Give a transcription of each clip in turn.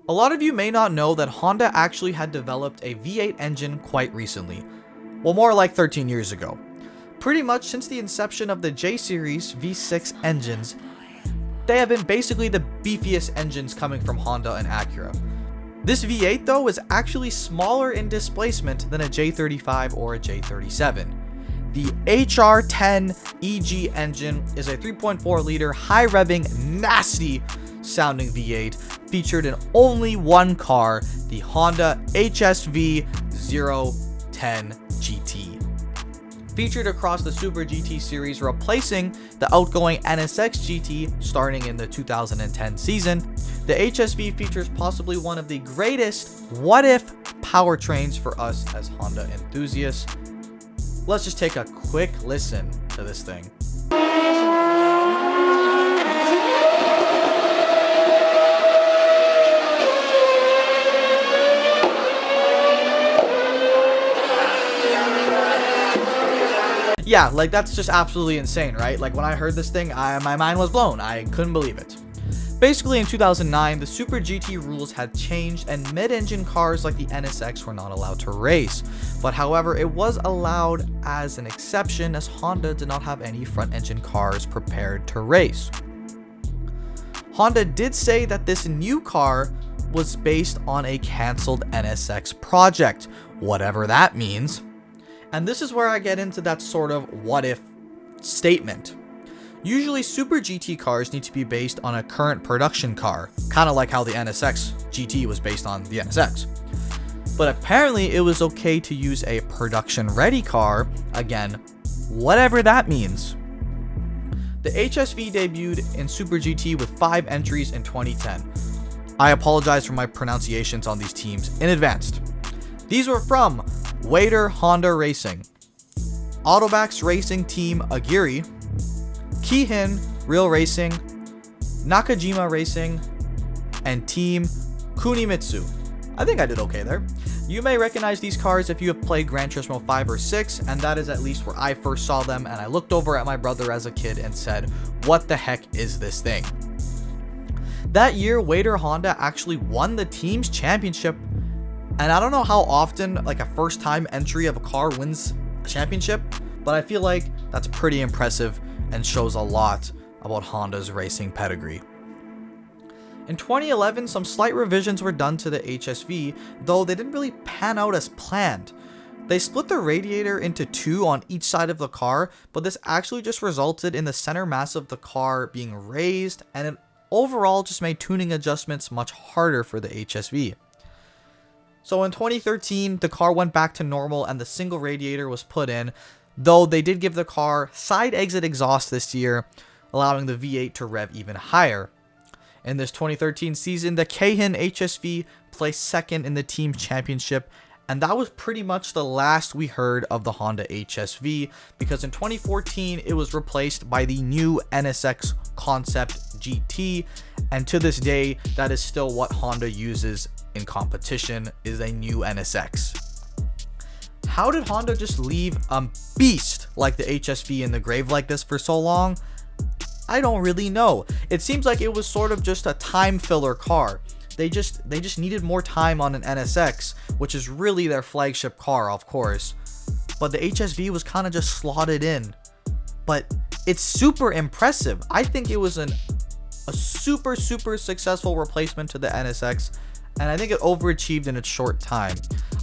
A lot of you may not know that Honda actually had developed a V8 engine quite recently. Well, more like 13 years ago. Pretty much since the inception of the J-Series V6 engines, they have been basically the beefiest engines coming from Honda and Acura. This V8 though is actually smaller in displacement than a J35 or a J37. The HR10 EG engine is a 3.4 liter high revving nasty sounding V8 featured in only one car, the Honda HSV-010 GT. Featured across the Super GT series, replacing the outgoing NSX GT starting in the 2010 season, the HSV features possibly one of the greatest what-if powertrains for us as Honda enthusiasts. Let's just take a quick listen to this thing. Yeah, like that's just absolutely insane, right? Like when I heard this thing, my mind was blown. I couldn't believe it. Basically in 2009, the Super GT rules had changed and mid-engine cars like the NSX were not allowed to race. But however, it was allowed as an exception as Honda did not have any front-engine cars prepared to race. Honda did say that this new car was based on a cancelled NSX project, whatever that means. And this is where I get into that sort of what-if statement. Usually Super GT cars need to be based on a current production car, kind of like how the NSX GT was based on the NSX. But apparently it was okay to use a production ready car, again, whatever that means. The HSV debuted in Super GT with 5 entries in 2010. I apologize for my pronunciations on these teams in advance. These were from Wader Honda Racing, Autobax Racing Team Agiri, Kihin Real Racing, Nakajima Racing, and Team Kunimitsu. I think I did okay there. You may recognize these cars if you have played Gran Turismo 5 or 6, and that is at least where I first saw them, and I looked over at my brother as a kid and said, what the heck is this thing? That year, Wader Honda actually won the team's championship, and I don't know how often like a first time entry of a car wins a championship, but I feel like that's pretty impressive and shows a lot about Honda's racing pedigree. In 2011, some slight revisions were done to the HSV, though they didn't really pan out as planned. They split the radiator into 2 on each side of the car, but this actually just resulted in the center mass of the car being raised, and it overall just made tuning adjustments much harder for the HSV. So in 2013, the car went back to normal and the single radiator was put in, though they did give the car side exit exhaust this year, allowing the V8 to rev even higher. In this 2013 season, the Kihin HSV placed second in the team championship, and that was pretty much the last we heard of the Honda HSV, because in 2014 it was replaced by the new NSX Concept GT, and to this day that is still what Honda uses in competition, is a new NSX. How did Honda just leave a beast like the HSV in the grave like this for so long? I don't really know. It seems like it was sort of just a time filler car. They just needed more time on an NSX, which is really their flagship car, of course. But the HSV was kind of just slotted in. But it's super impressive. I think it was a super successful replacement to the NSX, and I think it overachieved in its short time.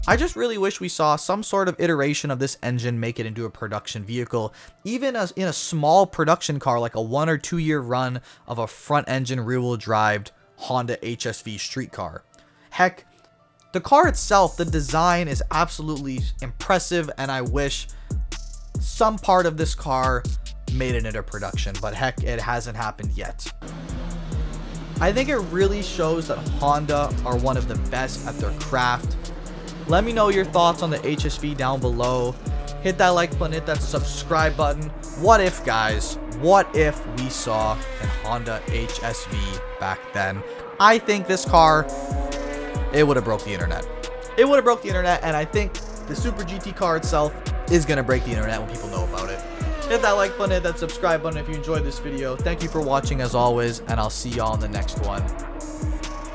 I just really wish we saw some sort of iteration of this engine make it into a production vehicle, even as in a small production car like a 1 or 2 year run of a front engine rear wheel drive Honda HSV street car. Heck, the car itself, the design is absolutely impressive, and I wish some part of this car made it into production, but heck, it hasn't happened yet. I think it really shows that Honda are one of the best at their craft. Let me know your thoughts on the HSV down below. Hit that like button, hit that subscribe button. What if, guys? What if we saw a Honda HSV back then? I think this car, it would have broke the internet. It would have broke the internet, and I think the Super GT car itself is going to break the internet when people know about it. Hit that like button, hit that subscribe button if you enjoyed this video. Thank you for watching as always, and I'll see y'all in the next one.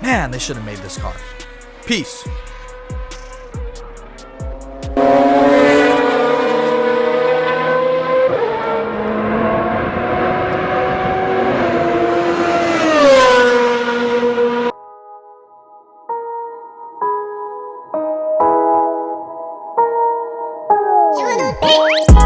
Man, they should have made this car. Peace. You wanna